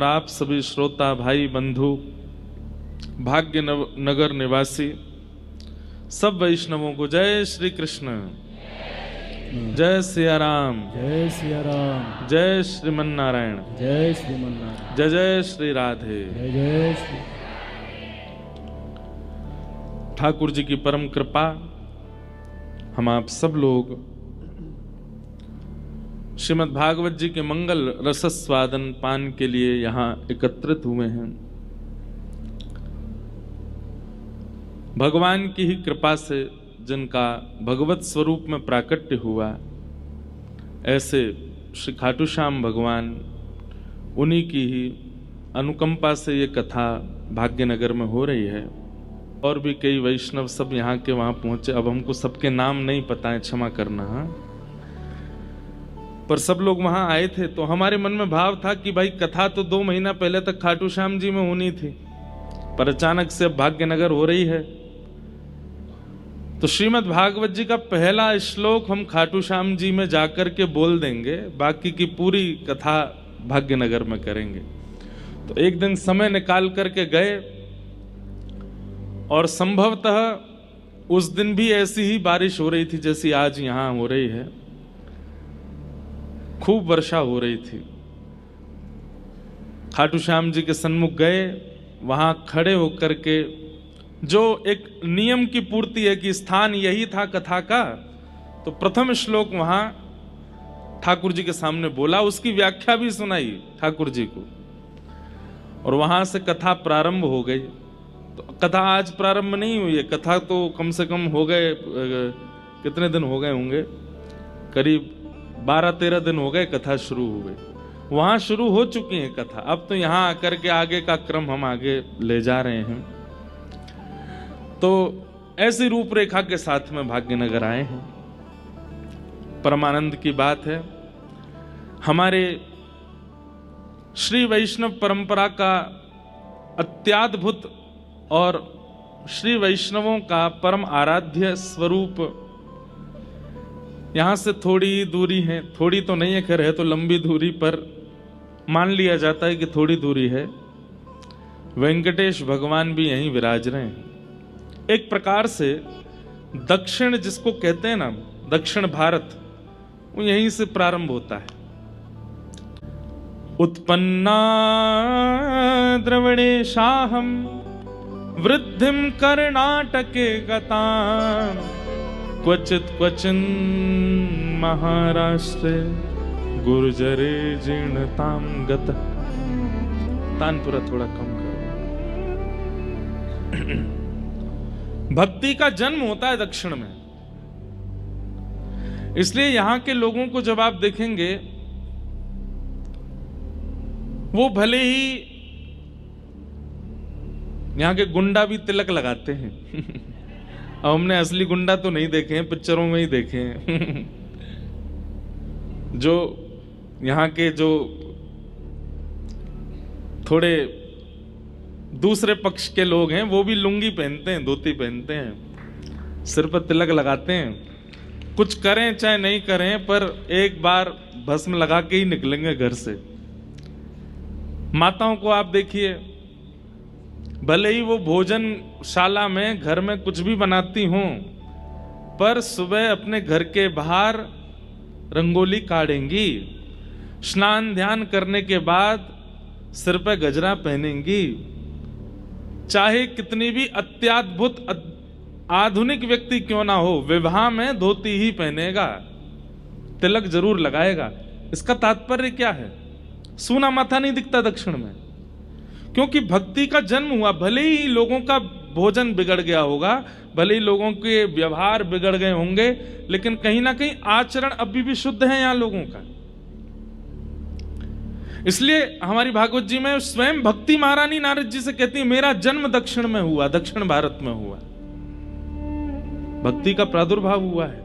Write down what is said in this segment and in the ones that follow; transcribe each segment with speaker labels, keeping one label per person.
Speaker 1: आप सभी श्रोता भाई बंधु भाग्य नगर निवासी सब वैष्णवों को जय श्री कृष्ण, जय सिया राम,
Speaker 2: जय सिया राम,
Speaker 1: जय श्रीमन नारायण,
Speaker 2: जय श्रीमन नारायण,
Speaker 1: जय जय श्री राधे।
Speaker 2: जय जय श्री।
Speaker 1: ठाकुर जी की परम कृपा हम आप सब लोग श्रीमद् भागवत जी के मंगल रसस्वादन पान के लिए यहाँ एकत्रित हुए हैं। भगवान की ही कृपा से जिनका भगवत स्वरूप में प्राकट्य हुआ, ऐसे श्री खाटू श्याम भगवान, उन्हीं की ही अनुकंपा से ये कथा भाग्यनगर में हो रही है। और भी कई वैष्णव सब यहाँ के वहाँ पहुँचे। अब हमको सबके नाम नहीं पता है, क्षमा करना। पर सब लोग वहां आए थे तो हमारे मन में भाव था कि भाई कथा तो 2 महीना पहले तक खाटू श्याम जी में होनी थी, पर अचानक से अब भाग्यनगर हो रही है। तो श्रीमद् भागवत जी का पहला श्लोक हम खाटू श्याम जी में जाकर के बोल देंगे, बाकी की पूरी कथा भाग्यनगर में करेंगे। तो एक दिन समय निकाल करके गए और संभवतः उस दिन भी ऐसी ही बारिश हो रही थी जैसी आज यहां हो रही है। खूब वर्षा हो रही थी। खाटू श्याम जी के सन्मुख गए, वहां खड़े होकर के जो एक नियम की पूर्ति है कि स्थान यही था कथा का, तो प्रथम श्लोक वहां ठाकुर जी के सामने बोला, उसकी व्याख्या भी सुनाई ठाकुर जी को, और वहां से कथा प्रारंभ हो गई। तो कथा आज प्रारंभ नहीं हुई है, कथा तो कम से कम हो गए, कितने दिन हो गए होंगे, करीब 12-13 दिन हो गए कथा शुरू हो गई। वहां शुरू हो चुकी है कथा, अब तो यहां आकर के आगे का क्रम हम आगे ले जा रहे हैं। तो ऐसी रूपरेखा के साथ में भाग्यनगर आए हैं। परमानंद की बात है, हमारे श्री वैष्णव परंपरा का अत्याद्भुत और श्री वैष्णवों का परम आराध्य स्वरूप यहां से थोड़ी दूरी है, थोड़ी तो नहीं है, खैर है तो लंबी दूरी पर मान लिया जाता है कि थोड़ी दूरी है। वेंकटेश भगवान भी यहीं विराज रहे हैं। एक प्रकार से दक्षिण जिसको कहते हैं ना, दक्षिण भारत, वो यहीं से प्रारंभ होता है। उत्पन्ना द्रविणेशाहम वृद्धिम कर्णाटके गताम क्वचित क्वचिन महाराष्ट्रे गुर्जरे जीर्णताम गत। तानपुरा थोड़ा कम करो। भक्ति का जन्म होता है दक्षिण में, इसलिए यहां के लोगों को जब आप देखेंगे, वो भले ही यहां के गुंडा भी तिलक लगाते हैं। अब हमने असली गुंडा तो नहीं देखे हैं, पिक्चरों में ही देखे हैं। जो यहाँ के जो थोड़े दूसरे पक्ष के लोग हैं, वो भी लुंगी पहनते हैं, धोती पहनते हैं, सिर पर तिलक लगाते हैं। कुछ करें चाहे नहीं करें, पर एक बार भस्म लगा के ही निकलेंगे घर से। माताओं को आप देखिए, भले ही वो भोजनशाला में घर में कुछ भी बनाती हों, पर सुबह अपने घर के बाहर रंगोली काढ़ेंगी, स्नान ध्यान करने के बाद सिर पे गजरा पहनेंगी। चाहे कितनी भी अत्याद्भुत आधुनिक व्यक्ति क्यों ना हो, विवाह में धोती ही पहनेगा, तिलक जरूर लगाएगा। इसका तात्पर्य क्या है? सूना माथा नहीं दिखता दक्षिण में, क्योंकि भक्ति का जन्म हुआ। भले ही लोगों का भोजन बिगड़ गया होगा, भले ही लोगों के व्यवहार बिगड़ गए होंगे, लेकिन कहीं ना कहीं आचरण अभी भी शुद्ध है यहाँ लोगों का। इसलिए हमारी भागवत जी में स्वयं भक्ति महारानी नारद जी से कहती है, मेरा जन्म दक्षिण में हुआ, दक्षिण भारत में हुआ, भक्ति का प्रादुर्भाव हुआ है।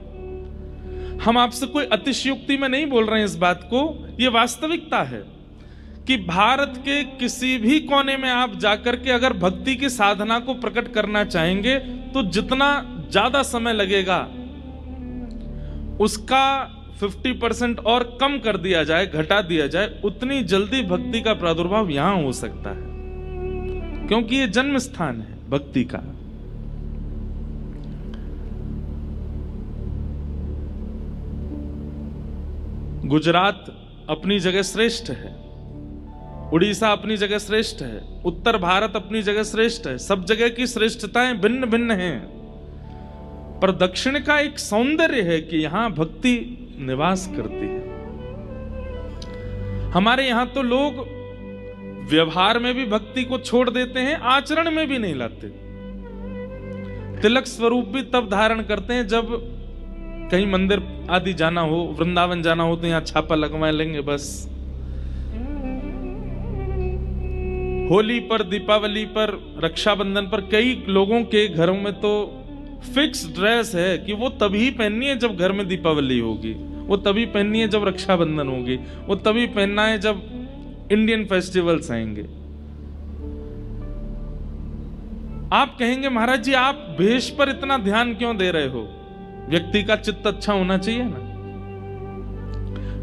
Speaker 1: हम आपसे कोई अतिशयोक्ति में नहीं बोल रहे हैं इस बात को, यह वास्तविकता है कि भारत के किसी भी कोने में आप जाकर के अगर भक्ति की साधना को प्रकट करना चाहेंगे, तो जितना ज्यादा समय लगेगा उसका 50% और कम कर दिया जाए, घटा दिया जाए, उतनी जल्दी भक्ति का प्रादुर्भाव यहां हो सकता है, क्योंकि ये जन्म स्थान है भक्ति का। गुजरात अपनी जगह श्रेष्ठ है, उड़ीसा अपनी जगह श्रेष्ठ है, उत्तर भारत अपनी जगह श्रेष्ठ है, सब जगह की श्रेष्ठताएं भिन्न भिन्न हैं, पर दक्षिण का एक सौंदर्य है कि यहां भक्ति निवास करती है। हमारे यहां तो लोग व्यवहार में भी भक्ति को छोड़ देते हैं, आचरण में भी नहीं लाते। तिलक स्वरूप भी तब धारण करते हैं जब कहीं मंदिर आदि जाना हो, वृंदावन जाना हो तो यहां छापा लगवा लेंगे बस। होली पर, दीपावली पर, रक्षाबंधन पर कई लोगों के घरों में तो फिक्स ड्रेस है कि वो तभी पहननी है जब घर में दीपावली होगी, वो तभी पहननी है जब रक्षाबंधन होगी, वो तभी पहनना है जब इंडियन फेस्टिवल्स आएंगे। आप कहेंगे महाराज जी आप भेष पर इतना ध्यान क्यों दे रहे हो? व्यक्ति का चित्त अच्छा होना चाहिए ना।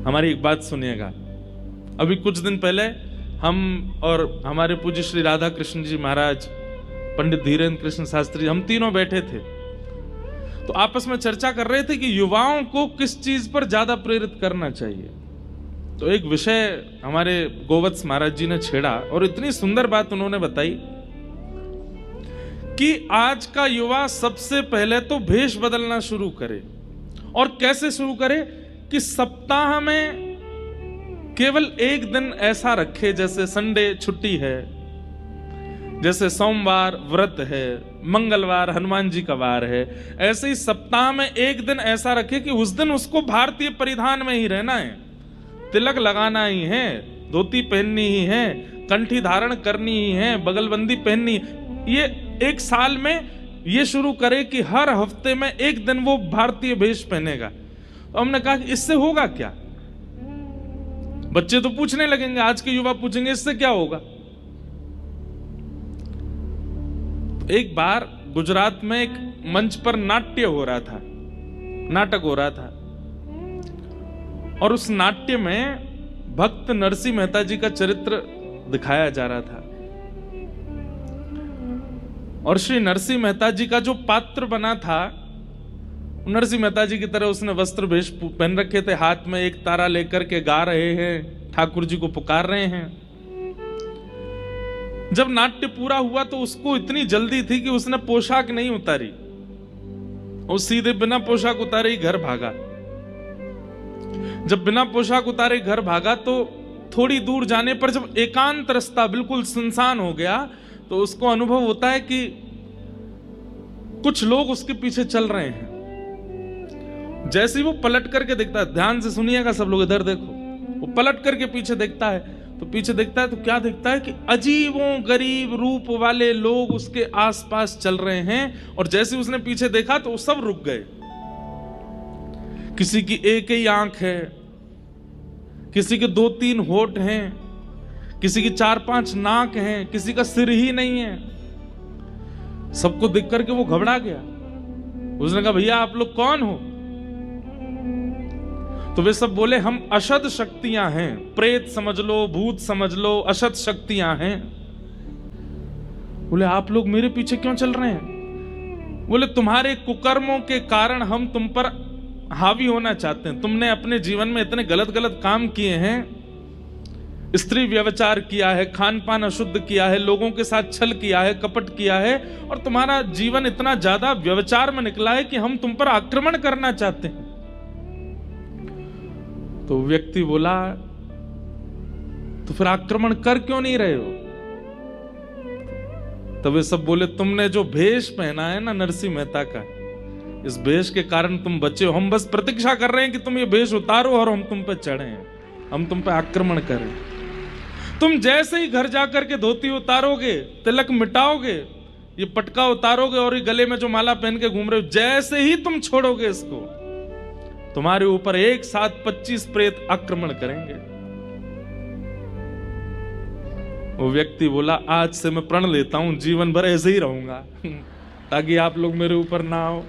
Speaker 1: हमारी एक बात सुनिएगा। अभी कुछ दिन पहले हम और हमारे पूज्य श्री राधा कृष्ण जी महाराज, पंडित धीरेन्द्र कृष्ण शास्त्री, हम तीनों बैठे थे, तो आपस में चर्चा कर रहे थे कि युवाओं को किस चीज पर ज्यादा प्रेरित करना चाहिए। तो एक विषय हमारे गोवत्स महाराज जी ने छेड़ा और इतनी सुंदर बात उन्होंने बताई कि आज का युवा सबसे पहले तो भेष बदलना शुरू करे। और कैसे शुरू करे कि सप्ताह में केवल एक दिन ऐसा रखे, जैसे संडे छुट्टी है, जैसे सोमवार व्रत है, मंगलवार हनुमान जी का वार है, ऐसे ही सप्ताह में एक दिन ऐसा रखे कि उस दिन उसको भारतीय परिधान में ही रहना है, तिलक लगाना ही है, धोती पहननी ही है, कंठी धारण करनी ही है, बगलबंदी पहननी। ये एक साल में ये शुरू करे कि हर हफ्ते में एक दिन वो भारतीय भेष पहनेगा। तो हमने कहा कि इससे होगा क्या? बच्चे तो पूछने लगेंगे, आज के युवा पूछेंगे इससे क्या होगा। एक बार गुजरात में एक मंच पर नाट्य हो रहा था, नाटक हो रहा था, और उस नाट्य में भक्त नरसिंह मेहता जी का चरित्र दिखाया जा रहा था। और श्री नरसिंह मेहता जी का जो पात्र बना था, नरसिंह मेहता जी की तरह उसने वस्त्र भेष पहन रखे थे, हाथ में एक तारा लेकर के गा रहे हैं, ठाकुर जी को पुकार रहे हैं। जब नाट्य पूरा हुआ तो उसको इतनी जल्दी थी कि उसने पोशाक नहीं उतारी, वो सीधे बिना पोशाक उतारे ही घर भागा। जब बिना पोशाक उतारे घर भागा तो थोड़ी दूर जाने पर जब एकांत रास्ता बिल्कुल सुनसान हो गया तो उसको अनुभव होता है कि कुछ लोग उसके पीछे चल रहे हैं। जैसे ही वो पलट करके देखता है, ध्यान से सुनिएगा सब लोग, इधर देखो, वो पलट करके पीछे देखता है तो क्या देखता है कि अजीबों गरीब रूप वाले लोग उसके आसपास चल रहे हैं। और जैसे उसने पीछे देखा तो वो सब रुक गए। किसी की एक ही आंख है, किसी के 2-3 होठ हैं, किसी की 4-5 नाक हैं, किसी का सिर ही नहीं है। सबको देख करके वो घबरा गया। उसने कहा भैया आप लोग कौन हो? तो वे सब बोले हम अशद शक्तियां हैं, प्रेत समझ लो, भूत समझ लो, अशद शक्तियां हैं। बोले आप लोग मेरे पीछे क्यों चल रहे हैं? बोले तुम्हारे कुकर्मों के कारण हम तुम पर हावी होना चाहते हैं। तुमने अपने जीवन में इतने गलत गलत काम किए हैं, स्त्री व्यभिचार किया है, खान पान अशुद्ध किया है, लोगों के साथ छल किया है, कपट किया है, और तुम्हारा जीवन इतना ज्यादा व्यभिचार में निकला है कि हम तुम पर आक्रमण करना चाहते हैं। तो व्यक्ति बोला तो फिर आक्रमण कर क्यों नहीं रहे हो? तब वे सब बोले तुमने जो भेष पहना है ना नरसिंह मेहता का, इस भेष के कारण तुम बचे हो। हम बस प्रतीक्षा कर रहे हैं कि तुम ये भेष उतारो और हम तुम पे चढ़े हैं, हम तुम पे आक्रमण करें। तुम जैसे ही घर जाकर के धोती उतारोगे, तिलक मिटाओगे, ये पटका उतारोगे और ये गले में जो माला पहन के घूम रहे हो, जैसे ही तुम छोड़ोगे इसको, तुम्हारे ऊपर एक साथ 25 प्रेत आक्रमण करेंगे। वो व्यक्ति बोला आज से मैं प्रण लेता हूं, जीवन भर ऐसे ही रहूंगा ताकि आप लोग मेरे ऊपर ना आओ।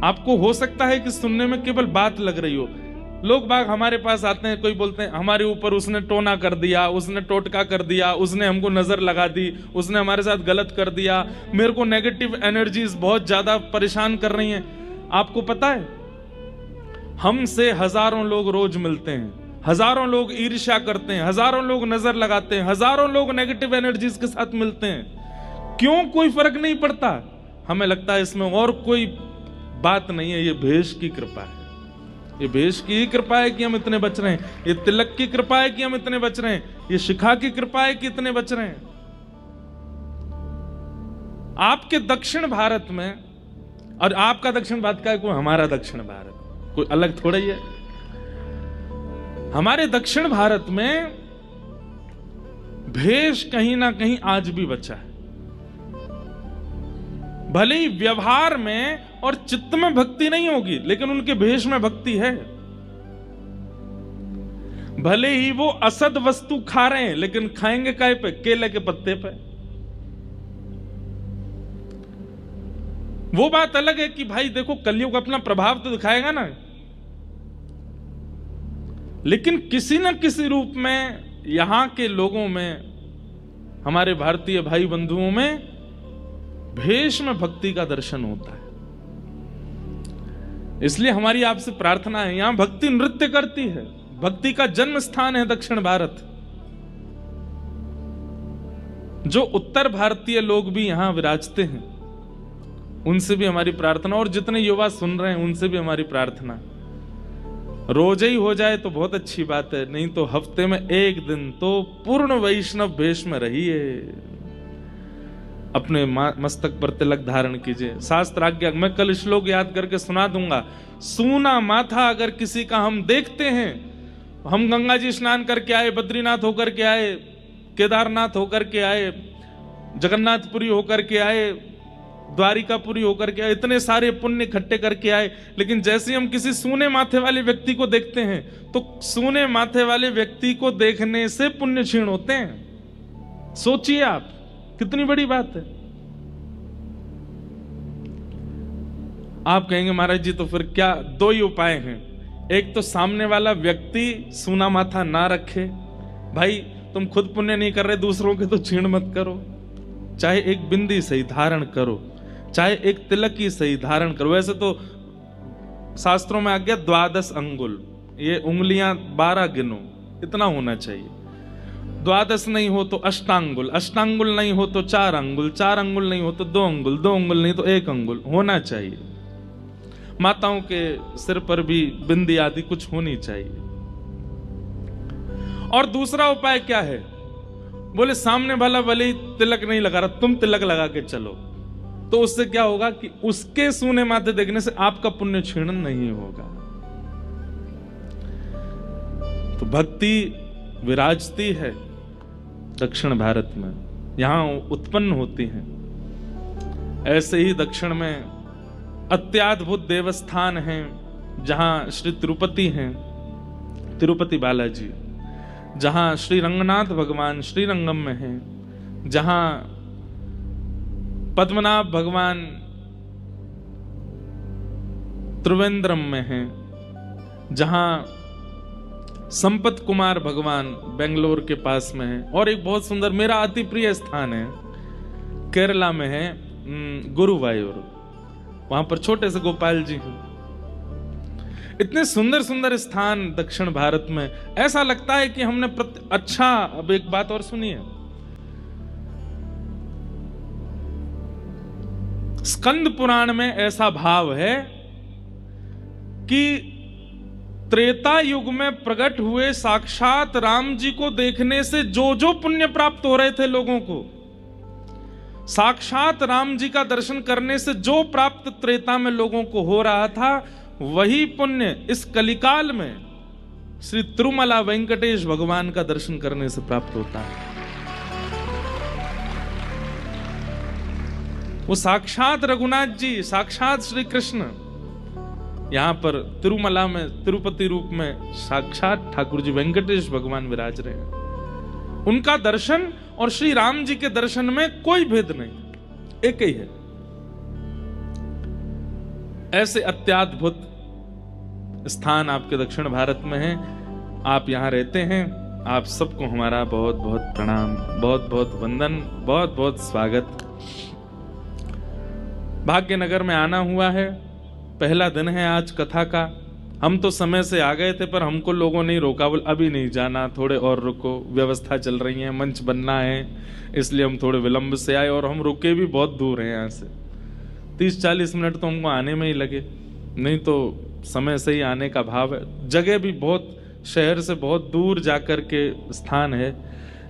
Speaker 1: आपको हो सकता है कि सुनने में केवल बात लग रही हो। लोग बाग हमारे पास आते हैं, कोई बोलते हैं हमारे ऊपर उसने टोना कर दिया, उसने टोटका कर दिया, उसने हमको नजर लगा दी, उसने हमारे साथ गलत कर दिया, मेरे को नेगेटिव एनर्जीज बहुत ज्यादा परेशान कर रही हैं। आपको पता है, हमसे हजारों लोग रोज मिलते हैं, हजारों लोग ईर्ष्या करते हैं, हजारों लोग नजर लगाते हैं, हजारों लोग नेगेटिव एनर्जीज के साथ मिलते हैं। क्यों कोई फर्क नहीं पड़ता? हमें लगता है इसमें और कोई बात नहीं है, ये भेष की कृपा है, ये भेष की ही कृपा है कि हम इतने बच रहे हैं, ये तिलक की कृपा है कि हम इतने बच रहे हैं, ये शिखा की कृपा है कि इतने बच रहे हैं। आपके दक्षिण भारत में, और आपका दक्षिण भारत का है, कोई हमारा दक्षिण भारत कोई अलग थोड़ा ही है। हमारे दक्षिण भारत में भेष कहीं ना कहीं आज भी बचा है। भले ही व्यवहार में और चित्त में भक्ति नहीं होगी, लेकिन उनके भेष में भक्ति है। भले ही वो असद वस्तु खा रहे हैं, लेकिन खाएंगे काय पे? केले के पत्ते पे। वो बात अलग है कि भाई देखो कलयुग अपना प्रभाव तो दिखाएगा ना, लेकिन किसी न किसी रूप में यहां के लोगों में, हमारे भारतीय भाई बंधुओं में भेष में भक्ति का दर्शन होता है। इसलिए हमारी आपसे प्रार्थना है, यहां भक्ति नृत्य करती है, भक्ति का जन्म स्थान है दक्षिण भारत। जो उत्तर भारतीय लोग भी यहां विराजते हैं, उनसे भी हमारी प्रार्थना, और जितने युवा सुन रहे हैं उनसे भी हमारी प्रार्थना, रोज ही हो जाए तो बहुत अच्छी बात है, नहीं तो हफ्ते में एक दिन तो पूर्ण वैष्णव भेष में रहिए, अपने मस्तक पर तिलक धारण कीजिए। शास्त्र आज्ञा, मैं कल श्लोक याद करके सुना दूंगा। सूना माथा अगर किसी का हम देखते हैं, हम गंगा जी स्नान करके आए, बद्रीनाथ होकर के आए, केदारनाथ होकर के आए, जगन्नाथपुरी होकर के आए, द्वारिकापुरी होकर के आए, इतने सारे पुण्य इकट्ठे करके आए, लेकिन जैसे ही हम किसी सूने माथे वाले व्यक्ति को देखते हैं, तो सूने माथे वाले व्यक्ति को देखने से पुण्य क्षीण होते हैं। सोचिए आप, कितनी बड़ी बात है। आप कहेंगे महाराज जी तो फिर क्या, दो ही उपाय हैं, एक तो सामने वाला व्यक्ति सूना माथा ना रखे। भाई तुम खुद पुण्य नहीं कर रहे, दूसरों के तो क्षीण मत करो। चाहे एक बिंदी सही धारण करो, चाहे एक तिलक ही सही धारण करो। वैसे तो शास्त्रों में आ गया 12 अंगुल, ये उंगलियां 12 गिनो, इतना होना चाहिए। 12 नहीं हो तो अष्टांगुल, अष्टांगुल नहीं हो तो 4 अंगुल, 4 अंगुल नहीं हो तो 2 अंगुल, 2 अंगुल नहीं तो 1 अंगुल होना चाहिए। माताओं के सिर पर भी बिंदी आदि कुछ होनी चाहिए। और दूसरा उपाय क्या है? बोले सामने वाला भले ही तिलक नहीं लगा रहा, तुम तिलक लगा के चलो, तो उससे क्या होगा कि उसके सूने माथे देखने से आपका पुण्य क्षीण नहीं होगा। तो भक्ति विराजती है दक्षिण भारत में, यहां उत्पन्न होती है। ऐसे ही दक्षिण में अत्याद्भुत देवस्थान हैं, जहां श्री तिरुपति हैं, तिरुपति बालाजी, जहां श्री रंगनाथ भगवान श्रीरंगम में हैं, जहां पद्मनाभ भगवान त्रिवेंद्रम में हैं, जहां संपत कुमार भगवान बेंगलोर के पास में है, और एक बहुत सुंदर मेरा अति प्रिय स्थान है केरला में है गुरुवायूर, वहां पर छोटे से गोपाल जी हैं। इतने सुंदर सुंदर स्थान दक्षिण भारत में, ऐसा लगता है कि हमने अच्छा। अब एक बात और सुनिए, स्कंद पुराण में ऐसा भाव है कि त्रेता युग में प्रकट हुए साक्षात राम जी को देखने से जो जो पुण्य प्राप्त हो रहे थे लोगों को, साक्षात राम जी का दर्शन करने से जो प्राप्त त्रेता में लोगों को हो रहा था, वही पुण्य इस कलिकाल में श्री तिरुमला वेंकटेश भगवान का दर्शन करने से प्राप्त होता है। वो साक्षात रघुनाथ जी, साक्षात श्री कृष्ण यहां पर तिरुमला में तिरुपति रूप में साक्षात ठाकुर जी वेंकटेश भगवान विराज रहे हैं। उनका दर्शन और श्री राम जी के दर्शन में कोई भेद नहीं, एक ही है। ऐसे अत्याद्भुत स्थान आपके दक्षिण भारत में है, आप यहाँ रहते हैं। आप सबको हमारा बहुत बहुत प्रणाम, बहुत बहुत वंदन, बहुत बहुत स्वागत। भाग्यनगर में आना हुआ है, पहला दिन है आज कथा का। हम तो समय से आ गए थे, पर हमको लोगों ने रोका, बोल अभी नहीं जाना, थोड़े और रुको, व्यवस्था चल रही है, मंच बनना है, इसलिए हम थोड़े विलंब से आए। और हम रुके भी बहुत दूर हैं यहाँ से, 30-40 मिनट तो हमको आने में ही लगे, नहीं तो समय से ही आने का भाव है। जगह भी बहुत, शहर से बहुत दूर जाकर के स्थान है,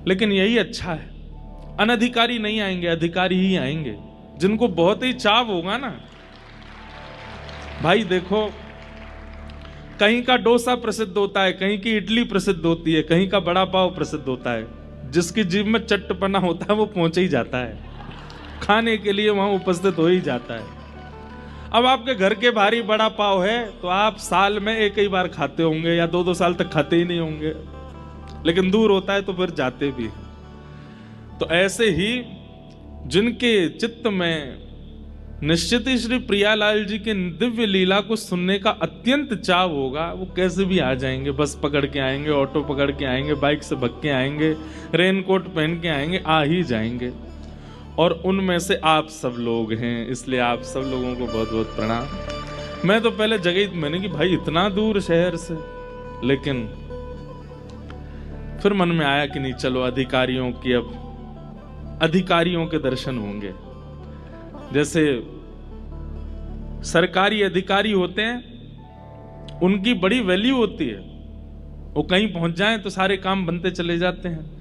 Speaker 1: लेकिन यही अच्छा है। अनधिकारी नहीं आएंगे, अधिकारी ही आएंगे, जिनको बहुत ही चाव होगा ना। भाई देखो, कहीं का डोसा प्रसिद्ध होता है, कहीं की इडली प्रसिद्ध होती है, कहीं का बड़ा पाव प्रसिद्ध होता है। जिसकी जीभ में चट्टपना होता है वो पहुंच ही जाता है, खाने के लिए वहां उपस्थित हो ही जाता है। अब आपके घर के भारी बड़ा पाव है तो आप साल में एक ही बार खाते होंगे, या 2-2 साल तक खाते ही नहीं होंगे, लेकिन दूर होता है तो फिर जाते भी। तो ऐसे ही जिनके चित्त में निश्चित ही श्री प्रियालाल जी के दिव्य लीला को सुनने का अत्यंत चाव होगा, वो कैसे भी आ जाएंगे। बस पकड़ के आएंगे, ऑटो पकड़ के आएंगे, बाइक से भग के आएंगे, रेनकोट पहन के आएंगे, आ ही जाएंगे। और उनमें से आप सब लोग हैं, इसलिए आप सब लोगों को बहुत बहुत प्रणाम। मैं तो पहले जगह मैंने कि भाई इतना दूर शहर से, लेकिन फिर मन में आया कि नहीं, चलो अधिकारियों की, अब अधिकारियों के दर्शन होंगे। जैसे सरकारी अधिकारी होते हैं, उनकी बड़ी वैल्यू होती है, वो कहीं पहुंच जाएं तो सारे काम बनते चले जाते हैं।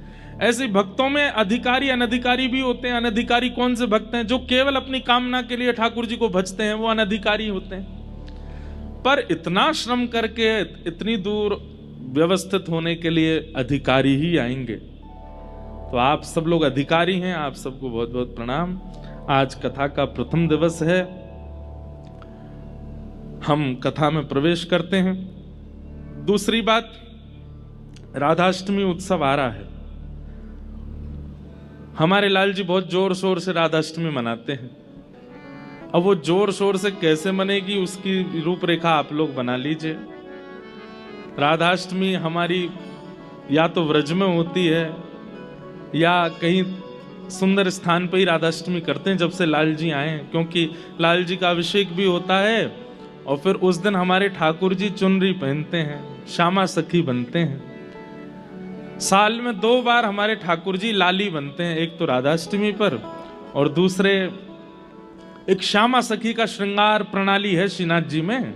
Speaker 1: ऐसे भक्तों में अधिकारी अनधिकारी भी होते हैं। अनधिकारी कौन से भक्त हैं? जो केवल अपनी कामना के लिए ठाकुर जी को भजते हैं, वो अनधिकारी होते हैं। पर इतना श्रम करके इतनी दूर व्यवस्थित होने के लिए अधिकारी ही आएंगे। तो आप सब लोग अधिकारी हैं, आप सबको बहुत बहुत प्रणाम। आज कथा का प्रथम दिवस है, हम कथा में प्रवेश करते हैं। दूसरी बात, राधाष्टमी उत्सव आ रहा है। हमारे लाल जी बहुत जोर शोर से राधाष्टमी मनाते हैं। अब वो जोर शोर से कैसे मनेगी, उसकी रूपरेखा आप लोग बना लीजिए। राधाष्टमी हमारी या तो व्रज में होती है, या कहीं सुंदर स्थान पर ही राधाष्टमी करते हैं जब से लाल जी आए हैं, क्योंकि लाल जी का अभिषेक भी होता है। और फिर उस दिन हमारे ठाकुर जी चुनरी पहनते हैं, श्यामा सखी बनते हैं। साल में 2 बार हमारे ठाकुर जी लाली बनते हैं, एक तो राधाष्टमी पर, और दूसरे एक श्यामा सखी का श्रृंगार प्रणाली है श्रीनाथ जी में,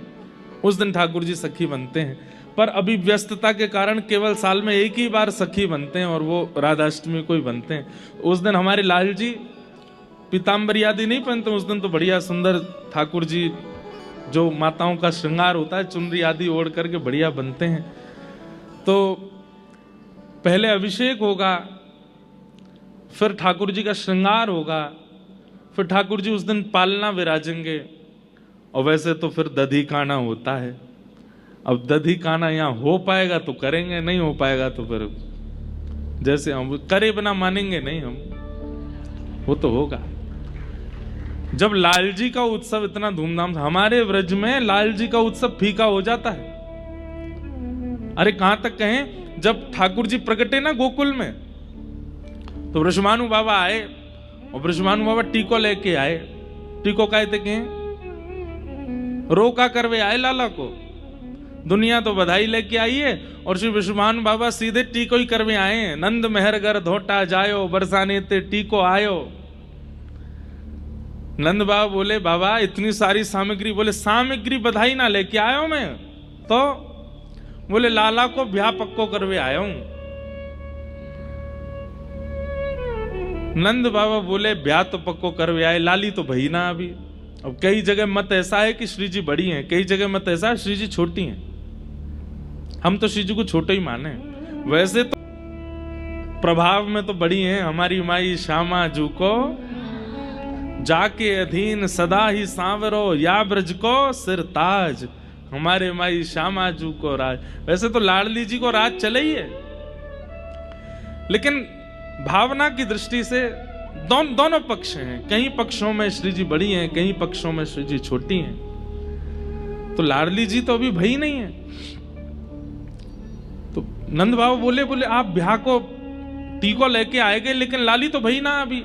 Speaker 1: उस दिन ठाकुर जी सखी बनते हैं। पर अभी व्यस्तता के कारण केवल साल में एक ही बार सखी बनते हैं, और वो राधाष्टमी को ही बनते हैं। उस दिन हमारे लाल जी पीताम्बरी आदि नहीं पहनते, उस दिन तो बढ़िया सुंदर ठाकुर जी जो माताओं का श्रृंगार होता है, चुनरी आदि ओढ़ करके बढ़िया बनते हैं। तो पहले अभिषेक होगा, फिर ठाकुर जी का श्रृंगार होगा, फिर ठाकुर जी उस दिन पालना विराजेंगे। और वैसे तो फिर दधी काना होता है। अब दधी काना यहाँ हो पाएगा तो करेंगे, नहीं हो पाएगा तो फिर जैसे हम करे बिना मानेंगे नहीं हम, वो तो होगा। जब लाल जी का उत्सव इतना धूमधाम से, हमारे व्रज में लाल जी का उत्सव फीका हो जाता है। अरे कहां तक कहें, जब ठाकुर जी प्रकटे ना गोकुल में, तो वृषभानु बाबा आए, और वृषभानु बाबा टीको लेके आए। टीको कहते कहें, रोका करवे आए लाला को, दुनिया तो बधाई लेके आई है, और श्री वृषभानु बाबा सीधे टीको ही करवे आए हैं। नंद मेहरगर धोटा जायो, बरसाने ते टीको आयो। नंद बाबा बोले, बाबा इतनी सारी सामग्री, बोले सामग्री बधाई ना लेके आया हूं मैं, तो बोले लाला को ब्याह पक्को करवे आया हूं। नंद बाबा बोले ब्याह तो पक्को करवे आए, लाली तो भई ना अभी। अब कई जगह मत ऐसा है कि श्री जी बड़ी हैं, कई जगह मत ऐसा है श्री जी छोटी हैं। हम तो श्री जी को छोटे ही माने, वैसे तो प्रभाव में तो बड़ी हैं। हमारी माई श्यामा जू को जाके अधीन सदा ही सांवरो, या ब्रज को सिर ताज। हमारे माई श्यामा जू को राज। वैसे तो लाडली जी को राज चले ही है, लेकिन भावना की दृष्टि से दोनों पक्ष हैं। कई पक्षों में श्री जी बड़ी हैं, कई पक्षों में श्री जी छोटी हैं। तो लाडली जी तो अभी भई नहीं है। तो नंद बाबा बोले आप ब्याह को टीको लेके आएंगे, लेकिन लाली तो भई ना अभी।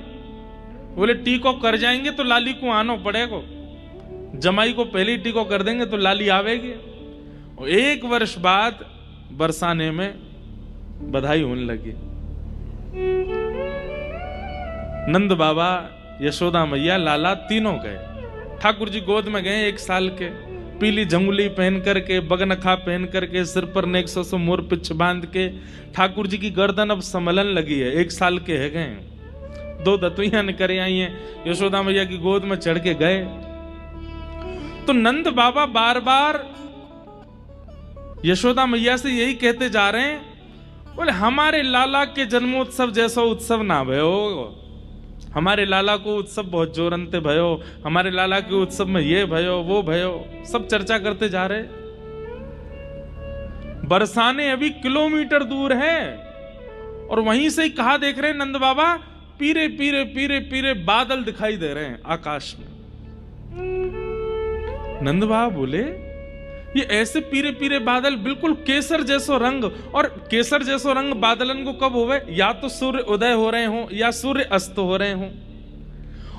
Speaker 1: बोले टीको कर जाएंगे तो लाली को आना पड़ेगा, जमाई को पहले ही टीको कर देंगे तो लाली आवेगी। और 1 वर्ष बाद बरसाने में बधाई होने लगी। नंद बाबा, यशोदा मैया, लाला तीनों गए। ठाकुर जी गोद में गए 1 साल के, पीली झंगुली पहन करके, बगनखा पहन करके, सिर पर नेक्सो से मोर पिछ बांध के। ठाकुर जी की गर्दन अब संभलन लगी है, 1 साल के है गए। 2 दतुइयां निकल आई हैं, यशोदा मैया की गोद में चढ़ के गए। तो नंद बाबा बार बार यशोदा मैया से यही कहते जा रहे हैं, बोले हमारे लाला के जन्मोत्सव जैसा उत्सव ना भयो, हमारे लाला को उत्सव बहुत जोरंते भयो, हमारे लाला के उत्सव में ये भयो वो भयो, सब चर्चा करते जा रहे। बरसाने अभी किलोमीटर दूर है और वहीं से ही कहा देख रहे हैं नंद बाबा, पीरे पीरे पीरे पीरे बादल दिखाई दे रहे हैं आकाश में। नंद बाबा बोले ये ऐसे पीरे पीरे बादल, बिल्कुल केसर जैसो रंग। और केसर जैसो रंग बादलन को कब होवे? या तो सूर्य उदय हो रहे हो या सूर्य अस्त हो रहे हो।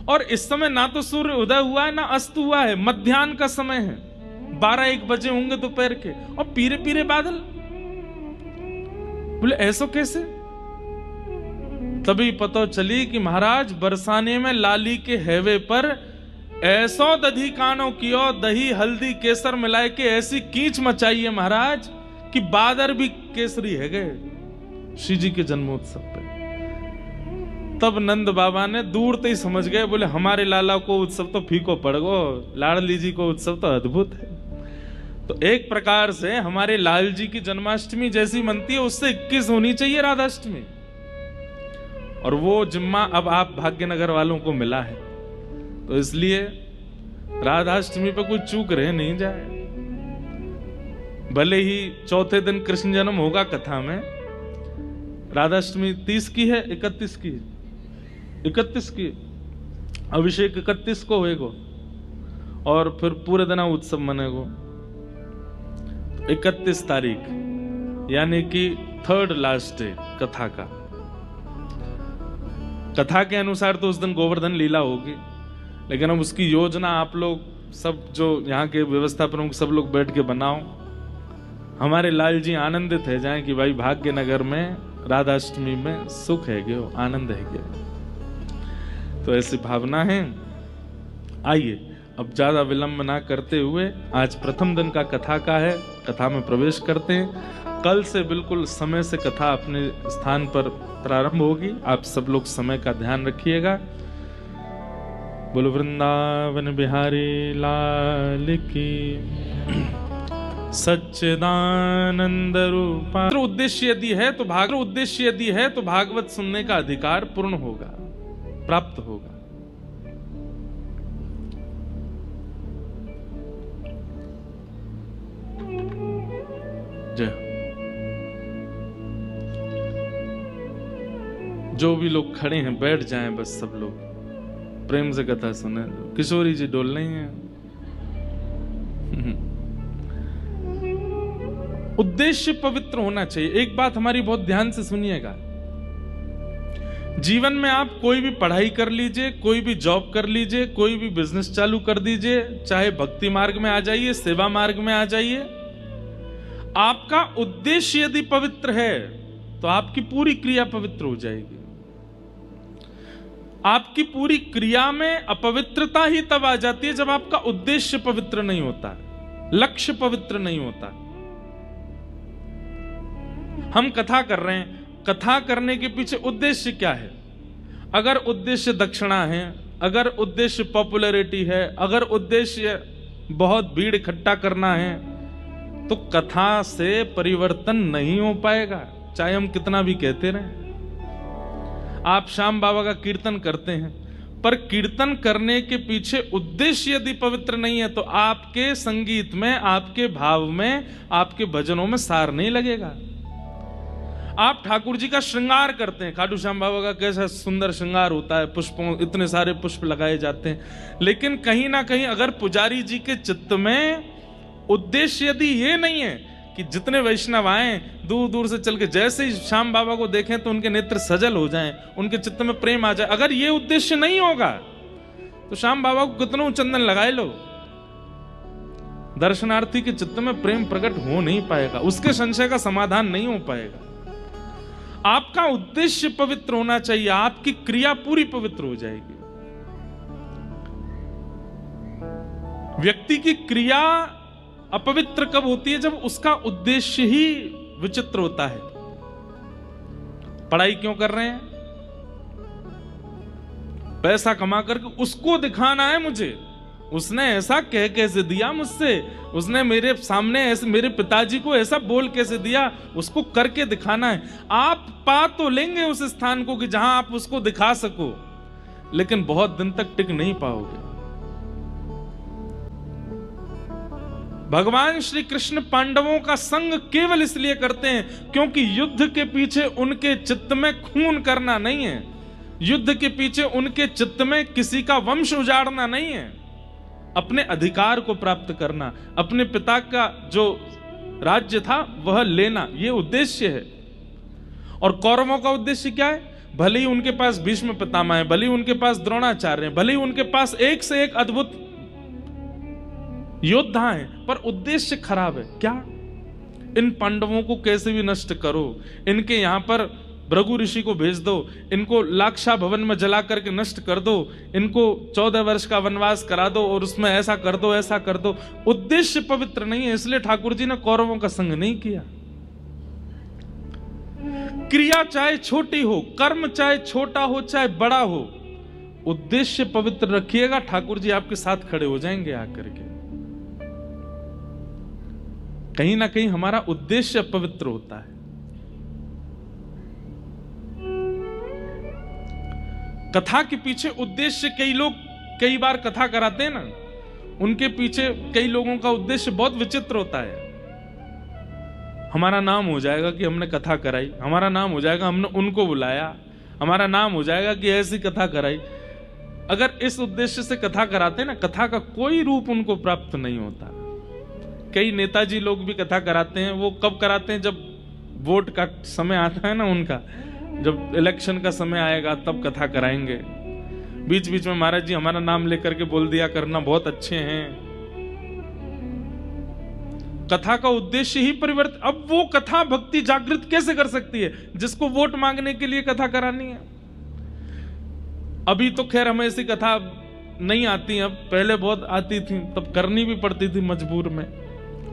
Speaker 1: और इस समय ना तो सूर्य उदय हुआ है ना अस्त हुआ है, मध्याह्न का समय है, 12-1 बजे होंगे दोपहर के, और पीरे पीरे बादल। बोले ऐसो कैसे? तभी पता चली कि महाराज बरसाने में लाली के हैवे पर ऐसो दधी कानो कियो, दही हल्दी केसर मिलाए के ऐसी कीच मचाई है महाराज कि बादर भी केसरी है गए श्री जी के जन्मोत्सव पे। तब नंद बाबा ने दूर से ही समझ गए, बोले हमारे लाला को उत्सव तो फीको पड़ गो, लाडली जी को उत्सव तो अद्भुत है। तो एक प्रकार से हमारे लाल जी की जन्माष्टमी जैसी मनती है, उससे 21 होनी चाहिए राधाष्टमी। और वो जिम्मा अब आप भाग्यनगर वालों को मिला है, तो इसलिए राधाष्टमी पे कोई चूक रह नहीं जाए। भले ही चौथे दिन कृष्ण जन्म होगा कथा में, राधाष्टमी 30 की है, 31 की, 31 की, अभिषेक 31 को होएगो और फिर पूरे दिन उत्सव मनेगो 31 तारीख, यानी कि 3rd लास्ट डे कथा का। कथा के अनुसार तो उस दिन गोवर्धन लीला होगी, लेकिन अब उसकी योजना आप लोग सब जो यहाँ के व्यवस्था प्रमुख सब लोग बैठ के बनाओ। हमारे लाल जी आनंदित है जाए कि भाई भाग्यनगर में राधाष्टमी में सुख है गयो, आनंद है गयो। तो ऐसी भावना है। आइए अब ज्यादा विलंब ना करते हुए, आज प्रथम दिन का कथा का है, कथा में प्रवेश करते हैं। कल से बिल्कुल समय से कथा अपने स्थान पर प्रारंभ होगी। आप सब लोग समय का ध्यान रखिएगा। बोलो वृंदावन बिहारी लाल की सच्चिदानंद रूपा। उद्देश्य यदि है तो भागवत सुनने का अधिकार पूर्ण होगा, प्राप्त होगा। जय। जो भी लोग खड़े हैं बैठ जाएं, बस सब लोग प्रेम से कथा सुने। किशोरी जी डोल नहीं है। उद्देश्य पवित्र होना चाहिए। एक बात हमारी बहुत ध्यान से सुनिएगा, जीवन में आप कोई भी पढ़ाई कर लीजिए, कोई भी जॉब कर लीजिए, कोई भी बिजनेस चालू कर दीजिए, चाहे भक्ति मार्ग में आ जाइए, सेवा मार्ग में आ जाइए, आपका उद्देश्य यदि पवित्र है तो आपकी पूरी क्रिया पवित्र हो जाएगी। आपकी पूरी क्रिया में अपवित्रता ही तब आ जाती है जब आपका उद्देश्य पवित्र नहीं होता, लक्ष्य पवित्र नहीं होता। हम कथा कर रहे हैं, कथा करने के पीछे उद्देश्य क्या है? अगर उद्देश्य दक्षिणा है, अगर उद्देश्य पॉपुलैरिटी है, अगर उद्देश्य बहुत भीड़ इकट्ठा करना है, तो कथा से परिवर्तन नहीं हो पाएगा, चाहे हम कितना भी कहते रहें। आप श्याम बाबा का कीर्तन करते हैं, पर कीर्तन करने के पीछे उद्देश्य यदि पवित्र नहीं है तो आपके संगीत में, आपके भाव में, आपके भजनों में सार नहीं लगेगा। आप ठाकुर जी का श्रृंगार करते हैं, खाटू श्याम बाबा का कैसा सुंदर श्रृंगार होता है, पुष्पों, इतने सारे पुष्प लगाए जाते हैं, लेकिन कहीं ना कहीं अगर पुजारी जी के चित्त में उद्देश्य यदि ये नहीं है कि जितने वैष्णव आए दूर दूर से चल के जैसे ही श्याम बाबा को देखें तो उनके नेत्र सजल हो जाएं, उनके चित्त में प्रेम आ जाए, अगर ये उद्देश्य नहीं होगा तो श्याम बाबा को कितना चंदन लगाए लो, दर्शनार्थी के चित्त में प्रेम प्रकट हो नहीं पाएगा, उसके संशय का समाधान नहीं हो पाएगा। आपका उद्देश्य पवित्र होना चाहिए, आपकी क्रिया पूरी पवित्र हो जाएगी। व्यक्ति की क्रिया अपवित्र कब होती है? जब उसका उद्देश्य ही विचित्र होता है। पढ़ाई क्यों कर रहे हैं? पैसा कमा करके उसको दिखाना है मुझे, उसने ऐसा कह कैसे दिया मुझसे, उसने मेरे सामने ऐसे मेरे पिताजी को ऐसा बोल कैसे दिया, उसको करके दिखाना है। आप पा तो लेंगे उस स्थान को कि जहां आप उसको दिखा सको, लेकिन बहुत दिन तक टिक नहीं पाओगे। भगवान श्री कृष्ण पांडवों का संग केवल इसलिए करते हैं क्योंकि युद्ध के पीछे उनके चित्त में खून करना नहीं है, युद्ध के पीछे उनके चित्त में किसी का वंश उजाड़ना नहीं है, अपने अधिकार को प्राप्त करना, अपने पिता का जो राज्य था वह लेना, यह उद्देश्य है। और कौरवों का उद्देश्य क्या है? भले ही उनके पास भीष्म पितामह है, भले ही उनके पास द्रोणाचार्य है, भले ही उनके पास एक से एक अद्भुत योद्धा हैं, पर उद्देश्य खराब है। क्या? इन पांडवों को कैसे भी नष्ट करो, इनके यहां पर भृगु ऋषि को भेज दो, इनको लाक्षा भवन में जला करके नष्ट कर दो, इनको 14 वर्ष का वनवास करा दो और उसमें ऐसा कर दो ऐसा कर दो। उद्देश्य पवित्र नहीं है, इसलिए ठाकुर जी ने कौरवों का संग नहीं किया। क्रिया चाहे छोटी हो, कर्म चाहे छोटा हो चाहे बड़ा हो, उद्देश्य पवित्र रखिएगा, ठाकुर जी आपके साथ खड़े हो जाएंगे आकर के। कहीं ना कहीं हमारा उद्देश्य पवित्र होता है। कथा के पीछे उद्देश्य, कई लोग कई बार कथा कराते हैं ना, उनके पीछे कई लोगों का उद्देश्य बहुत विचित्र होता है। हमारा नाम हो जाएगा कि हमने कथा कराई, हमारा नाम हो जाएगा हमने उनको बुलाया, हमारा नाम हो जाएगा कि ऐसी कथा कराई। अगर इस उद्देश्य से कथा कराते हैं ना, कथा का कोई रूप उनको प्राप्त नहीं होता। कई नेताजी लोग भी कथा कराते हैं, वो कब कराते हैं? जब वोट का समय आता है ना उनका, जब इलेक्शन का समय आएगा तब कथा कराएंगे। बीच बीच में महाराज जी हमारा नाम लेकर के बोल दिया करना, बहुत अच्छे हैं। कथा का उद्देश्य ही परिवर्तित। अब वो कथा भक्ति जागृत कैसे कर सकती है जिसको वोट मांगने के लिए कथा करानी है? अभी तो खैर हमें ऐसी कथा नहीं आती, अब पहले बहुत आती थी, तब करनी भी पड़ती थी मजबूर में।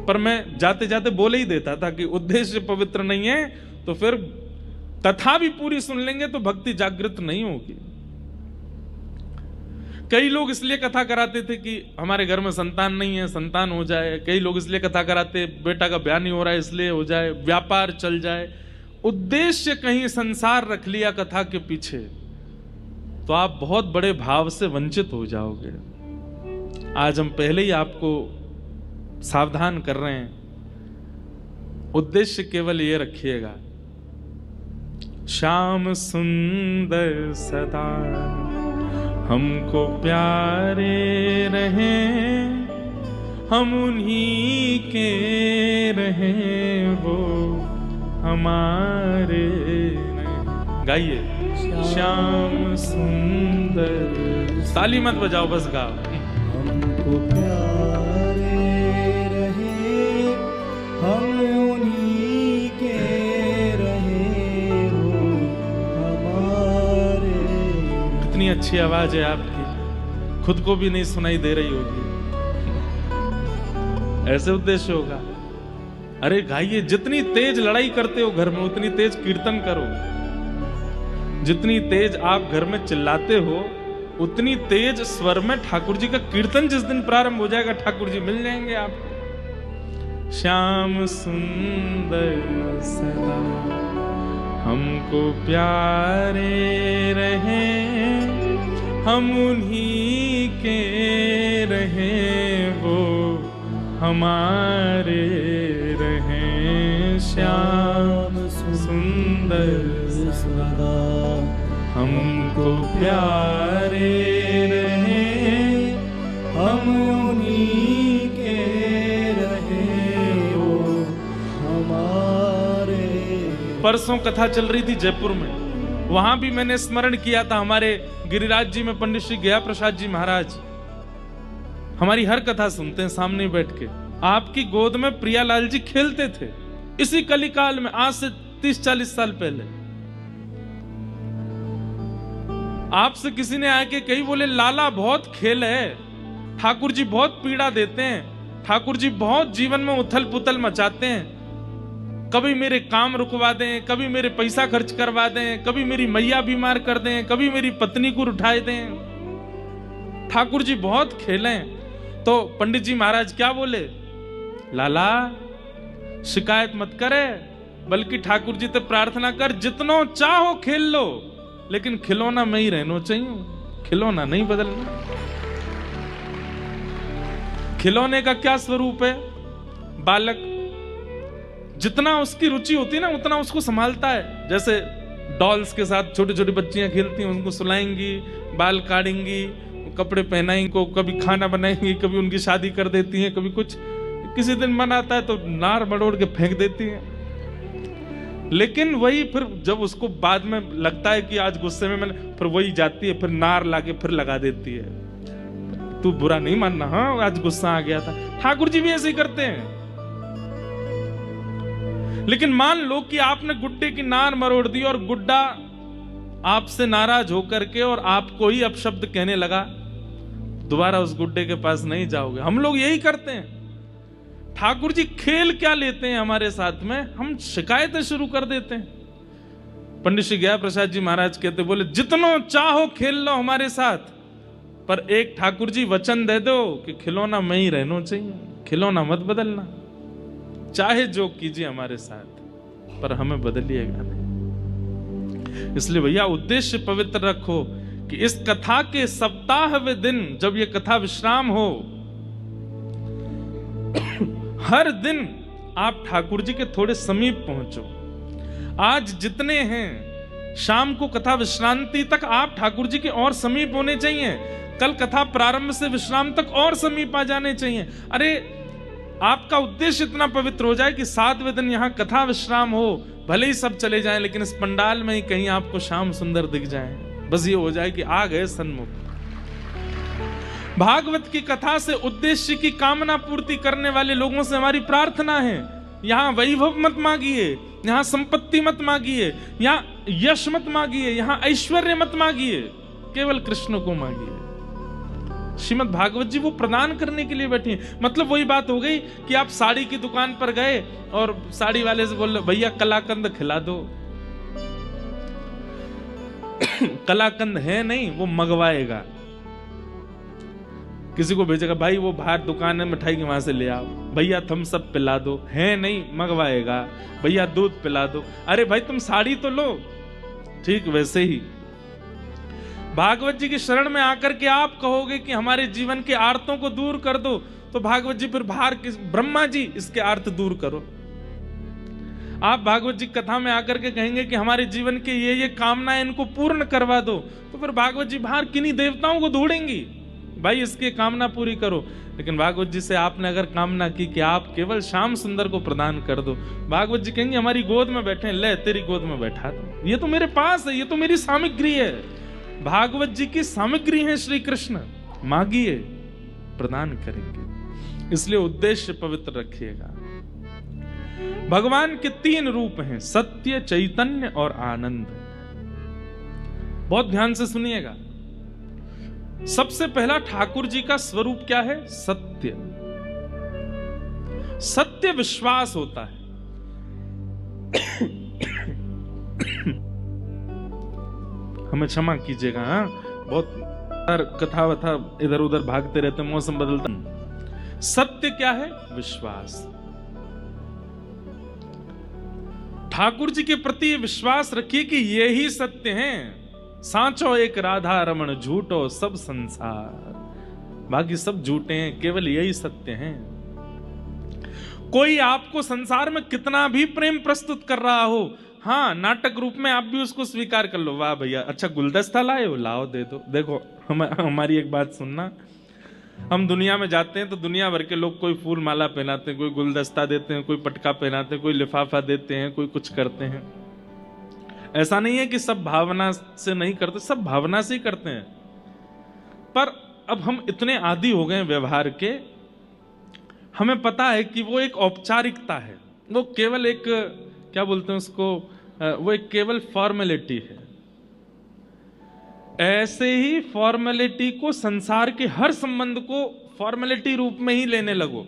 Speaker 1: पर मैं जाते जाते बोले ही देता था कि उद्देश्य पवित्र नहीं है तो फिर कथा भी पूरी सुन लेंगे तो भक्ति जागृत नहीं होगी। कई लोग इसलिए कथा कराते थे कि हमारे घर में संतान नहीं है, संतान हो जाए। कई लोग इसलिए कथा कराते, बेटा का ब्याह नहीं हो रहा है इसलिए हो जाए, व्यापार चल जाए। उद्देश्य कहीं संसार रख लिया कथा के पीछे तो आप बहुत बड़े भाव से वंचित हो जाओगे। आज हम पहले ही आपको सावधान कर रहे हैं। उद्देश्य केवल ये रखिएगा, श्याम सुंदर सदा हमको प्यारे रहें, हम उन्हीं के रहें, वो हमारे रहें। गाइए, श्याम सुंदर। ताली मत बजाओ, बस गाओ।
Speaker 2: हमको प्यारे रहे, हम उन्हीं के रहे, वो हमारे।
Speaker 1: कितनी अच्छी आवाज है आपकी, खुद को भी नहीं सुनाई दे रही होगी। ऐसे उद्देश्य होगा। अरे गाइए, जितनी तेज लड़ाई करते हो घर में उतनी तेज कीर्तन करो। जितनी तेज आप घर में चिल्लाते हो उतनी तेज स्वर में ठाकुर जी का कीर्तन जिस दिन प्रारंभ हो जाएगा ठाकुर जी मिल जाएंगे आपको। श्याम सुंदर सदा हमको प्यारे रहें, हम उन्हीं के रहें, वो हमारे रहें। श्याम सुंदर सदा हमको प्यारे रहें, हम उन्हीं के रहें। परसों कथा चल रही थी जयपुर में, वहां भी मैंने स्मरण किया था हमारे गिरिराज जी में पंडित श्री गया प्रसाद जी महाराज हमारी हर कथा सुनते हैं सामने बैठ के। आपकी गोद में प्रियालाल जी खेलते थे इसी कलिकाल में, आज से 30-40 साल पहले। आपसे किसी ने आके कही, बोले लाला बहुत खेल है, ठाकुर जी बहुत पीड़ा देते हैं, ठाकुर जी बहुत जीवन में उथल पुथल मचाते हैं, कभी मेरे काम रुकवा दें, कभी मेरे पैसा खर्च करवा दें, कभी मेरी मैया बीमार कर दें, कभी मेरी पत्नी को उठाए दें, ठाकुर जी बहुत खेलें। तो पंडित जी महाराज क्या बोले, लाला शिकायत मत करे, बल्कि ठाकुर जी से प्रार्थना कर, जितनो चाहो खेल लो, लेकिन खिलौना में ही रहना चाहिए, खिलौना नहीं बदलना। खिलौने का क्या स्वरूप है, बालक जितना उसकी रुचि होती है ना उतना उसको संभालता है। जैसे डॉल्स के साथ छोटी छोटी बच्चियां खेलती हैं, उनको सुलाएंगी, बाल काटेंगी, कपड़े पहनाएंगी, को कभी खाना बनाएंगी, कभी उनकी शादी कर देती हैं, कभी कुछ, किसी दिन मन आता है तो नार मड़ोड़ के फेंक देती हैं। लेकिन वही फिर जब उसको बाद में लगता है कि आज गुस्से में मैंने, फिर वही जाती है, फिर नार लाके फिर लगा देती है। तू बुरा नहीं मानना, हाँ आज गुस्सा आ गया था। ठाकुर जी भी ऐसे ही करते हैं। लेकिन मान लो कि आपने गुड्डे की नार मरोड़ दी और गुड्डा आपसे नाराज होकर के और आपको ही अपशब्द कहने लगा, दोबारा उस गुड्डे के पास नहीं जाओगे। हम लोग यही करते हैं। ठाकुर जी खेल क्या लेते हैं हमारे साथ में, हम शिकायतें शुरू कर देते हैं। पंडित श्री गया प्रसाद जी महाराज कहते, बोले जितनो चाहो खेल लो हमारे साथ, पर एक ठाकुर जी वचन दे दो कि खिलौना में ही रहना चाहिए, खिलौना मत बदलना, चाहे जो कीजिए हमारे साथ, पर हमें बदलिएगा नहीं। इसलिए भैया उद्देश्य पवित्र रखो कि इस कथा के सप्ताहवें दिन जब ये कथा विश्राम हो, हर दिन आप ठाकुर जी के थोड़े समीप पहुंचो। आज जितने हैं, शाम को कथा विश्रांति तक आप ठाकुर जी के और समीप होने चाहिए। कल कथा प्रारंभ से विश्राम तक और समीप आ जाने चाहिए। अरे आपका उद्देश्य इतना पवित्र हो जाए कि 7वें दिन यहां कथा विश्राम हो, भले ही सब चले जाएं, लेकिन इस पंडाल में ही कहीं आपको शाम सुंदर दिख जाए। बस ये हो जाए कि आ गए सन्मुख। भागवत की कथा से उद्देश्य की कामना पूर्ति करने वाले लोगों से हमारी प्रार्थना है, यहां वैभव मत मांगिए, यहां संपत्ति मत मांगिए, यहां यश मत मांगिए, यहां ऐश्वर्य मत मांगिए, केवल कृष्ण को मांगिए। श्रीमद् भागवत जी वो प्रदान करने के लिए बैठी हैं। मतलब वही बात हो गई कि आप साड़ी की दुकान पर गए और साड़ी वाले से बोल रहे, भैया कलाकंद खिला दो। कलाकंद है नहीं, वो मंगवाएगा, किसी को भेजेगा, भाई वो बाहर दुकान है मिठाई की, वहां से ले आओ। भैया थम्स अप पिला दो, है नहीं, मंगवाएगा। भैया दूध पिला दो, अरे भाई तुम साड़ी तो लो। ठीक वैसे ही भागवत जी की शरण में आकर के आप कहोगे कि हमारे जीवन के आर्तों को दूर कर दो, तो भागवत जी फिर बाहर ब्रह्मा जी इसके आर्त दूर करो। आप भागवत जी कथा में आकर के कहेंगे कि हमारे जीवन के ये कामनाएं इनको पूर्ण करवा दो, तो फिर भागवत जी बाहर किन्हीं देवताओं को ढूंढेंगी, भाई इसकी कामना पूरी करो। लेकिन भागवत जी से आपने अगर कामना की कि आप केवल श्याम सुंदर को प्रदान कर दो, भागवत जी कहेंगे हमारी गोद में बैठे, ले तेरी गोद में बैठा दो, ये तो मेरे पास है, ये तो मेरी सामग्री है। भागवत जी की सामग्री है श्री कृष्ण, मांगिए प्रदान करेंगे। इसलिए उद्देश्य पवित्र रखिएगा। भगवान के 3 रूप हैं, सत्य, चैतन्य और आनंद। बहुत ध्यान से सुनिएगा। सबसे पहला ठाकुर जी का स्वरूप क्या है? सत्य। सत्य विश्वास होता है। हमें क्षमा कीजिएगा, बहुत कथा वथा इधर उधर भागते रहते, मौसम बदलता। सत्य क्या है? विश्वास। ठाकुर जी के प्रति विश्वास रखिए कि ये ही सत्य हैं। सांचो एक राधा रमण, झूठो सब संसार। बाकी सब झूठे हैं, केवल यही सत्य हैं। कोई आपको संसार में कितना भी प्रेम प्रस्तुत कर रहा हो, हाँ नाटक रूप में आप भी उसको स्वीकार कर लो। वाह भैया अच्छा गुलदस्ता लाए हो, लाओ दे दो। देखो हमारी एक बात सुनना, हम दुनिया में जाते हैं तो दुनिया भर के लोग कोई फूल माला पहनाते हैं, कोई गुलदस्ता देते हैं, कोई पटका पहनाते हैं, कोई लिफाफा देते हैं, कोई कुछ करते हैं। ऐसा नहीं है कि सब भावना से नहीं करते, सब भावना से ही करते हैं, पर अब हम इतने आदी हो गए व्यवहार के, हमें पता है कि वो एक औपचारिकता है, वो केवल एक, क्या बोलते हैं उसको, वो एक केवल फॉर्मेलिटी है। ऐसे ही फॉर्मेलिटी को, संसार के हर संबंध को फॉर्मेलिटी रूप में ही लेने लगो।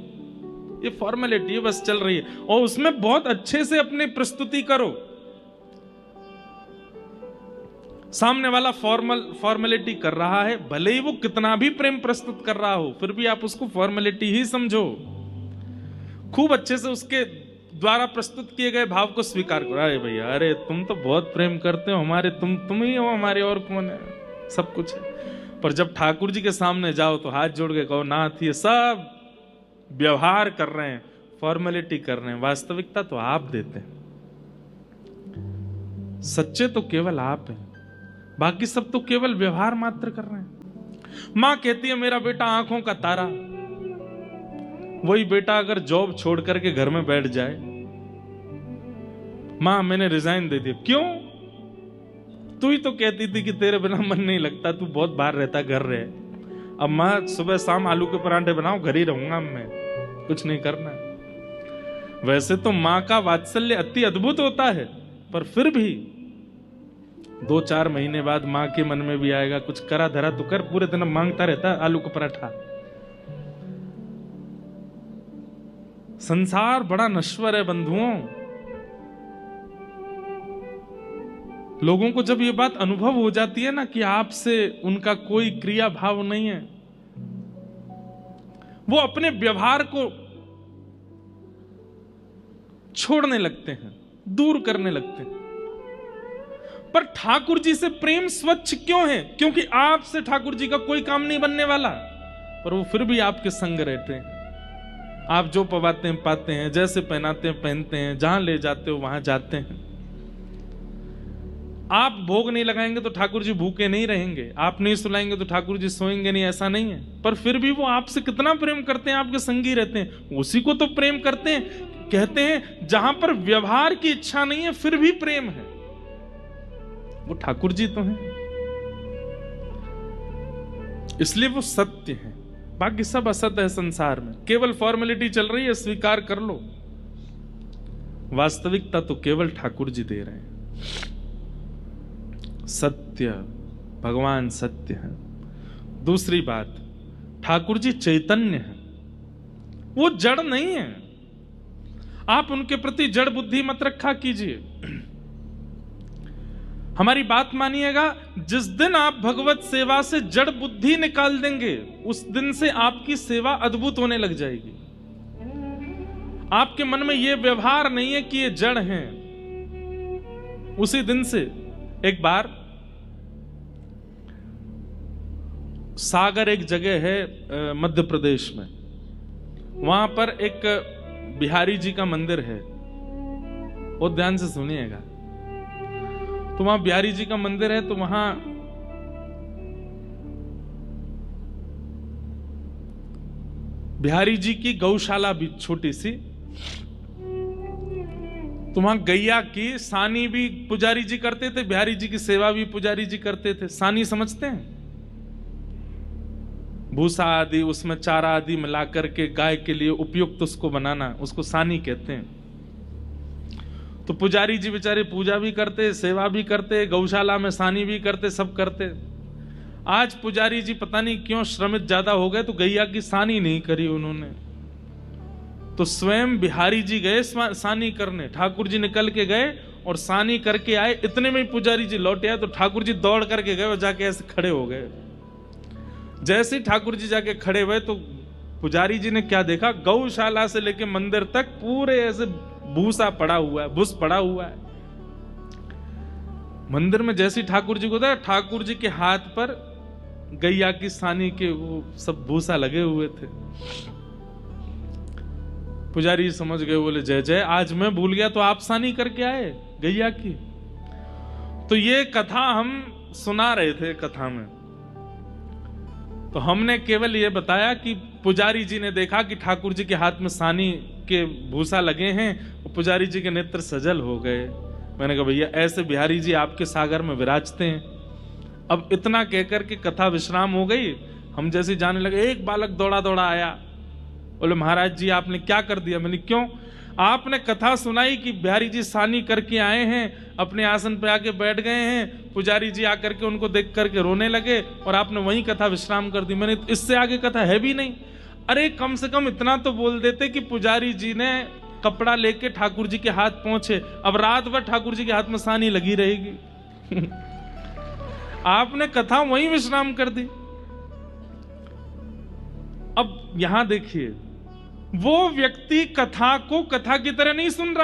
Speaker 1: ये फॉर्मेलिटी बस चल रही है, और उसमें बहुत अच्छे से अपनी प्रस्तुति करो। सामने वाला फॉर्मेलिटी कर रहा है, भले ही वो कितना भी प्रेम प्रस्तुत कर रहा हो, फिर भी आप उसको फॉर्मेलिटी ही समझो। खूब अच्छे से उसके द्वारा प्रस्तुत किए गए भाव को स्वीकार करो। अरे भैया, अरे तुम तो बहुत प्रेम करते हो हमारे, तुम ही हो हमारे, और कौन है, सब कुछ है। पर जब ठाकुर जी के सामने जाओ तो हाथ जोड़ के कहो, नाथ ये सब व्यवहार कर रहे हैं, फॉर्मेलिटी कर रहे हैं, वास्तविकता तो आप देते हैं। सच्चे तो केवल आप हैं, बाकी सब तो केवल व्यवहार मात्र कर रहे हैं। मां कहती है मेरा बेटा आंखों का तारा, वही बेटा अगर जॉब छोड़ करके घर में बैठ जाए, मां मैंने रिजाइन दे दिया। क्यों? तू ही तो कहती थी कि तेरे बिना मन नहीं लगता, तू बहुत बाहर रहता, घर रहे। अब मैं सुबह शाम आलू के परांठे बनाऊं, घर ही रहूंगा, मैं कुछ नहीं करना। वैसे तो मां का वात्सल्य अति अद्भुत होता है, पर फिर भी 2-4 महीने बाद मां के मन में भी आएगा कुछ करा धरा तो कर, पूरे दिन मांगता रहता आलू का पराठा। संसार बड़ा नश्वर है बंधुओं। लोगों को जब ये बात अनुभव हो जाती है ना कि आपसे उनका कोई क्रिया भाव नहीं है, वो अपने व्यवहार को छोड़ने लगते हैं, दूर करने लगते हैं। पर ठाकुर जी से प्रेम स्वच्छ क्यों है? क्योंकि आपसे ठाकुर जी का कोई काम नहीं बनने वाला, पर वो फिर भी आपके संग रहते हैं। आप जो पवाते हैं पाते हैं, जैसे पहनाते हैं पहनते हैं, जहां ले जाते हो वहां जाते हैं। आप भोग नहीं लगाएंगे तो ठाकुर जी भूखे नहीं रहेंगे, आप नहीं सुलाएंगे तो ठाकुर जी सोएंगे नहीं, ऐसा नहीं है। पर फिर भी वो आपसे कितना प्रेम करते हैं, आपके संगी रहते हैं, उसी को तो प्रेम करते हैं। कहते हैं जहां पर व्यवहार की इच्छा नहीं है फिर भी प्रेम है, वो ठाकुर जी तो हैं। इसलिए वो सत्य है, बाकी सब असत्य है संसार में। केवल फॉर्मेलिटी चल रही है, स्वीकार कर लो। वास्तविकता तो केवल ठाकुर जी दे रहे हैं। सत्य, भगवान सत्य है। दूसरी बात, ठाकुर जी चैतन्य है, वो जड़ नहीं है। आप उनके प्रति जड़ बुद्धि मत रखा कीजिए। हमारी बात मानिएगा, जिस दिन आप भगवत सेवा से जड़ बुद्धि निकाल देंगे, उस दिन से आपकी सेवा अद्भुत होने लग जाएगी। आपके मन में यह व्यवहार नहीं है कि ये जड़ हैं। उसी दिन से एक बार सागर एक जगह है मध्य प्रदेश में, वहां पर एक बिहारी जी का मंदिर है, बहुत ध्यान से सुनिएगा। तो वहां बिहारी जी का मंदिर है, तो वहां बिहारी जी की गौशाला भी छोटी सी, तो वहां गैया की सानी भी पुजारी जी करते थे, बिहारी जी की सेवा भी पुजारी जी करते थे। सानी समझते हैं? भूसा आदि, उसमें चारा आदि मिला करके गाय के लिए उपयुक्त उसको बनाना, उसको सानी कहते हैं। तो पुजारी जी बेचारे पूजा भी करते, सेवा भी करते, गौशाला में सानी भी करते, सब करते। आज पुजारी जी पता नहीं क्यों श्रमित ज्यादा हो गए, तो गैया की सानी नहीं करी उन्होंने। तो स्वयं बिहारी जी गए सानी करने, ठाकुर जी निकल के गए और सानी करके आए। इतने में ही पुजारी जी लौटे आए, तो ठाकुर जी दौड़ करके गए और जाके ऐसे खड़े हो गए। जैसे ही ठाकुर जी जाके खड़े हुए, तो पुजारी जी ने क्या देखा, गौशाला से लेके मंदिर तक पूरे ऐसे भूसा पड़ा हुआ है, भूस पड़ा हुआ है। मंदिर में जैसे ठाकुर जी को था, ठाकुर जी के हाथ पर गैया की सानी के वो सब भूसा लगे हुए थे। पुजारी समझ गए, बोले जय जय, आज मैं भूल गया तो आप सानी करके आए गैया की। तो ये कथा हम सुना रहे थे कथा में, तो हमने केवल ये बताया कि पुजारी जी ने देखा कि ठाकुर जी के हाथ में सानी के भूसा लगे हैं, और पुजारी जी के नेत्र सजल हो गए। मैंने कहा भैया ऐसे बिहारी जी आपके सागर में विराजते हैं। अब इतना कहकर के कथा विश्राम हो गई, हम जैसे जाने लगे, एक बालक दौड़ा दौड़ा आया, बोले महाराज जी आपने क्या कर दिया? मैंने क्यों? आपने कथा सुनाई कि बिहारी जी सानी करके आए हैं, अपने आसन पे आके बैठ गए हैं, पुजारी जी आकर के उनको देख करके रोने लगे और आपने वहीं कथा विश्राम कर दी। मैंने इससे आगे कथा है भी नहीं। अरे कम से कम इतना तो बोल देते कि पुजारी जी ने कपड़ा लेके ठाकुर जी के हाथ पहुंचे, अब रात भर ठाकुर जी के हाथ में सानी लगी रहेगी। आपने कथा वहीं विश्राम कर दी। अब यहां देखिए, वो व्यक्ति कथा को कथा की तरह नहीं सुन रहा।